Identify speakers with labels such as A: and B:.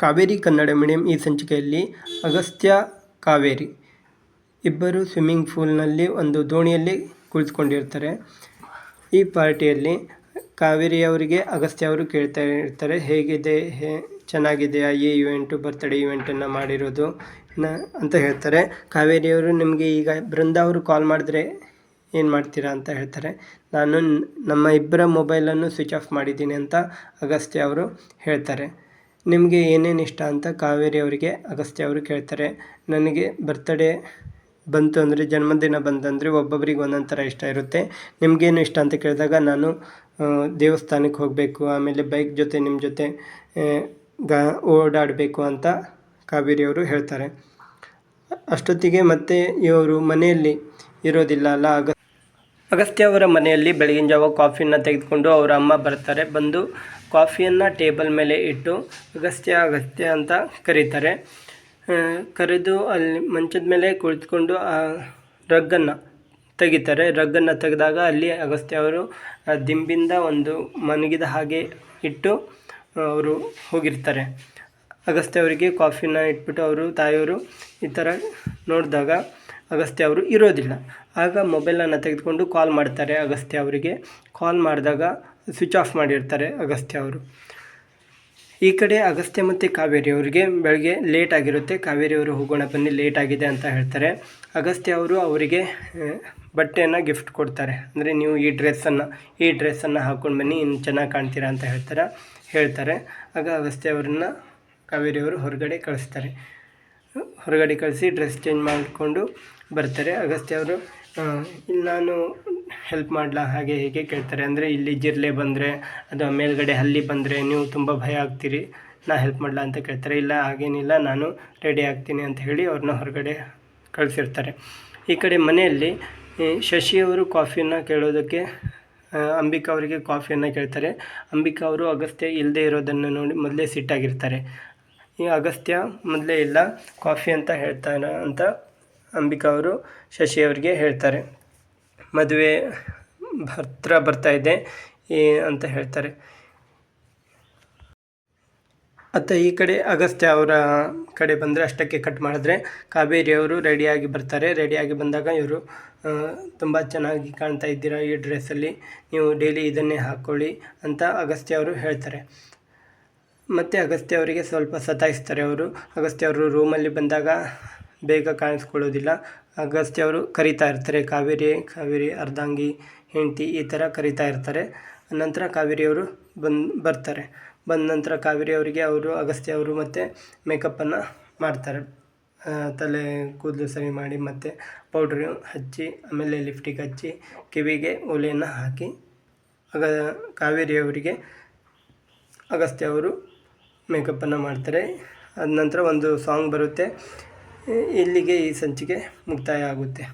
A: Kaveri Kannada medium ಈ ಸಂಚಿಕೆಯಲ್ಲಿ ಅಗಸ್ತ್ಯ ಕಾವೇರಿ ಇಬ್ಬರು ಸ್ವಿಮ್ಮಿಂಗ್ ಪೂಲ್ನಲ್ಲಿ ಒಂದು ದೋಣಿಯಲ್ಲಿ ಕುಳಿತುಕೊಂಡಿರ್ತಾರೆ. ಈ ಪಾರ್ಟಿಯಲ್ಲಿ ಕಾವೇರಿಯವರಿಗೆ ಅಗಸ್ತ್ಯ ಅವರು ಕೇಳ್ತಾ ಇರ್ತಾರೆ, ಹೇಗಿದೆ, ಚೆನ್ನಾಗಿದೆಯಾ ಈ ಇವೆಂಟು, ಬರ್ತ್ಡೇ ಇವೆಂಟನ್ನು ಮಾಡಿರೋದು ಅಂತ ಹೇಳ್ತಾರೆ. ಕಾವೇರಿಯವರು, ನಿಮಗೆ ಈಗ ಬೃಂದ ಅವರು ಕಾಲ್ ಮಾಡಿದ್ರೆ ಏನು ಮಾಡ್ತೀರಾ ಅಂತ ಹೇಳ್ತಾರೆ. ನಾನು ನಮ್ಮ ಇಬ್ಬರ ಮೊಬೈಲನ್ನು ಸ್ವಿಚ್ ಆಫ್ ಮಾಡಿದ್ದೀನಿ ಅಂತ ಅಗಸ್ತ್ಯ ಅವರು ಹೇಳ್ತಾರೆ. ನಿಮಗೆ ಏನೇನು ಇಷ್ಟ ಅಂತ ಕಾವೇರಿ ಅವರಿಗೆ ಅಗಸ್ತ್ಯ ಅವರು ಕೇಳ್ತಾರೆ. ನನಗೆ ಬರ್ತ್ಡೇ ಬಂತು ಅಂದರೆ, ಜನ್ಮದಿನ ಬಂತಂದರೆ ಒಬ್ಬೊಬ್ಬರಿಗೆ ಒಂದೊಂದು ಥರ ಇಷ್ಟ ಇರುತ್ತೆ. ನಿಮಗೇನು ಇಷ್ಟ ಅಂತ ಕೇಳಿದಾಗ, ನಾನು ದೇವಸ್ಥಾನಕ್ಕೆ ಹೋಗಬೇಕು, ಆಮೇಲೆ ಬೈಕ್ ಜೊತೆ ನಿಮ್ಮ ಜೊತೆ ಓಡಾಡಬೇಕು ಅಂತ ಕಾವೇರಿಯವರು ಹೇಳ್ತಾರೆ. ಅಷ್ಟೊತ್ತಿಗೆ ಮತ್ತೆ ಇವರು ಮನೆಯಲ್ಲಿ ಇರೋದಿಲ್ಲ ಅಲ್ಲ, ಅಗಸ್ತ್ಯ ಅವರ ಮನೆಯಲ್ಲಿ ಬೆಳಗಿನ ಜಾವ ಕಾಫಿನ ತೆಗೆದುಕೊಂಡು ಅವರ ಅಮ್ಮ ಬರ್ತಾರೆ. ಬಂದು ಕಾಫಿಯನ್ನು ಟೇಬಲ್ ಮೇಲೆ ಇಟ್ಟು ಅಗಸ್ತ್ಯ ಅಗಸ್ತ್ಯ ಅಂತ ಕರೀತಾರೆ. ಕರೆದು ಅಲ್ಲಿ ಮಂಚದ ಮೇಲೆ ಕುಳಿತುಕೊಂಡು ಆ ರಗ್ಗನ್ನು ತೆಗಿತಾರೆ. ರಗ್ಗನ್ನು ತೆಗೆದಾಗ ಅಲ್ಲಿ ಅಗಸ್ತ್ಯ ಅವರು ದಿಂಬಿಂದ ಒಂದು ಮನಗಿದ ಹಾಗೆ ಇಟ್ಟು ಅವರು ಹೋಗಿರ್ತಾರೆ. ಅಗಸ್ತ್ಯ ಅವರಿಗೆ ಕಾಫಿನ ಇಟ್ಬಿಟ್ಟು ಅವರು ತಾಯಿಯವರು ಈ ಥರ ನೋಡಿದಾಗ ಅಗಸ್ತ್ಯ ಅವರು ಇರೋದಿಲ್ಲ. ಆಗ ಮೊಬೈಲನ್ನು ತೆಗೆದುಕೊಂಡು ಕಾಲ್ ಮಾಡ್ತಾರೆ. ಅಗಸ್ತ್ಯ ಅವರಿಗೆ ಕಾಲ್ ಮಾಡಿದಾಗ ಸ್ವಿಚ್ ಆಫ್ ಮಾಡಿರ್ತಾರೆ ಅಗಸ್ತ್ಯ ಅವರು. ಈ ಕಡೆ ಅಗಸ್ತ್ಯ ಮತ್ತು ಕಾವೇರಿ ಅವರಿಗೆ ಬೆಳಗ್ಗೆ ಲೇಟ್ ಆಗಿರುತ್ತೆ. ಕಾವೇರಿಯವರು ಹೋಗೋಣ ಬನ್ನಿ, ಲೇಟ್ ಆಗಿದೆ ಅಂತ ಹೇಳ್ತಾರೆ. ಅಗಸ್ತ್ಯ ಅವರು ಅವರಿಗೆ ಬಟ್ಟೆಯನ್ನು ಗಿಫ್ಟ್ ಕೊಡ್ತಾರೆ. ಅಂದರೆ ನೀವು ಈ ಡ್ರೆಸ್ಸನ್ನು ಹಾಕ್ಕೊಂಡು ಬನ್ನಿ, ಇನ್ನು ಚೆನ್ನಾಗಿ ಕಾಣ್ತೀರಾ ಅಂತ ಹೇಳ್ತಾರೆ. ಆಗ ಅಗಸ್ತ್ಯ ಅವರನ್ನು ಕಾವೇರಿಯವರು ಹೊರಗಡೆ ಕಳಿಸಿ ಡ್ರೆಸ್ ಚೇಂಜ್ ಮಾಡಿಕೊಂಡು ಬರ್ತಾರೆ. ಅಗಸ್ತ್ಯ ಅವರು, ನಾನು ಹೆಲ್ಪ್ ಮಾಡಲಾ ಹಾಗೆ ಹೇಗೆ ಕೇಳ್ತಾರೆ. ಅಂದರೆ ಇಲ್ಲಿ ಜಿರಳೆ ಬಂದರೆ ಅದು ಮೇಲ್ಗಡೆ ಹಲ್ಲಿ ಬಂದರೆ ನೀವು ತುಂಬ ಭಯ ಆಗ್ತೀರಿ, ನಾ ಹೆಲ್ಪ್ ಮಾಡಲಾ ಅಂತ ಕೇಳ್ತಾರೆ. ಇಲ್ಲ ಹಾಗೇನಿಲ್ಲ, ನಾನು ರೆಡಿ ಆಗ್ತೀನಿ ಅಂತ ಹೇಳಿ ಅವ್ರನ್ನ ಹೊರಗಡೆ ಕಳಿಸಿರ್ತಾರೆ. ಈ ಕಡೆ ಮನೆಯಲ್ಲಿ ಶಶಿಯವರು ಕಾಫಿಯನ್ನು ಕೇಳೋದಕ್ಕೆ ಅಂಬಿಕಾ ಅವರಿಗೆ ಕಾಫಿಯನ್ನು ಕೇಳ್ತಾರೆ. ಅಂಬಿಕಾ ಅವರು ಅಗಸ್ತ್ಯ ಇಲ್ಲದೆ ಇರೋದನ್ನು ನೋಡಿ ಮೊದಲೇ ಸಿಟ್ಟಾಗಿರ್ತಾರೆ. ಈ ಅಗಸ್ತ್ಯ ಮೊದಲೇ ಇಲ್ಲ, ಕಾಫಿ ಅಂತ ಹೇಳ್ತಾನೆ ಅಂತ ಅಂಬಿಕಾ ಅವರು ಶಶಿಯವರಿಗೆ ಹೇಳ್ತಾರೆ. ಮದುವೆ ಹತ್ರ ಬರ್ತಾ ಇದೆ ಅಂತ ಹೇಳ್ತಾರೆ. ಈ ಕಡೆ ಅಗಸ್ತ್ಯ ಅವರ ಕಡೆ ಬಂದರೆ, ಅಷ್ಟಕ್ಕೆ ಕಟ್ ಮಾಡಿದ್ರೆ ಕಾವೇರಿಯವರು ರೆಡಿಯಾಗಿ ಬರ್ತಾರೆ. ರೆಡಿಯಾಗಿ ಬಂದಾಗ ಇವರು, ತುಂಬ ಚೆನ್ನಾಗಿ ಕಾಣ್ತಾ ಇದ್ದೀರಾ ಈ ಡ್ರೆಸ್ಸಲ್ಲಿ, ನೀವು ಡೈಲಿ ಇದನ್ನೇ ಹಾಕ್ಕೊಳ್ಳಿ ಅಂತ ಅಗಸ್ತ್ಯ ಅವರು ಹೇಳ್ತಾರೆ. ಮತ್ತು ಅಗಸ್ತ್ಯ ಅವರಿಗೆ ಸ್ವಲ್ಪ ಸತಾಯಿಸ್ತಾರೆ ಅವರು. ಅಗಸ್ತ್ಯ ಅವರು ರೂಮಲ್ಲಿ ಬಂದಾಗ ಬೇಗ ಕಾಣಿಸ್ಕೊಳ್ಳೋದಿಲ್ಲ. ಅಗಸ್ತ್ಯ ಅವರು ಕರಿತಾ ಇರ್ತಾರೆ, ಕಾವೇರಿ ಅರ್ಧಾಂಗಿ ಹೆಂಡತಿ ಈ ಥರ ಕರಿತಾ ಇರ್ತಾರೆ. ನಂತರ ಕಾವೇರಿಯವರು ಬರ್ತಾರೆ. ಬಂದ ನಂತರ ಕಾವೇರಿಯವರಿಗೆ ಅಗಸ್ತ್ಯ ಅವರು ಮತ್ತು ಮೇಕಪ್ಪನ್ನು ಮಾಡ್ತಾರೆ. ತಲೆ ಕೂದಲು ಸರಿ ಮಾಡಿ ಮತ್ತು ಪೌಡ್ರು ಹಚ್ಚಿ, ಆಮೇಲೆ ಲಿಪ್ಸ್ಟಿಕ್ ಹಚ್ಚಿ, ಕಿವಿಗೆ ಓಲೆಯನ್ನು ಹಾಕಿ ಕಾವೇರಿಯವರಿಗೆ ಅಗಸ್ತ್ಯ ಅವರು ಮೇಕಪ್ಪನ್ನು ಮಾಡ್ತಾರೆ. ಅದ ನಂತರ ಒಂದು ಸಾಂಗ್ ಬರುತ್ತೆ. ಇಲ್ಲಿಗೆ ಈ ಸಂಚಿಕೆ ಮುಕ್ತಾಯ ಆಗುತ್ತೆ.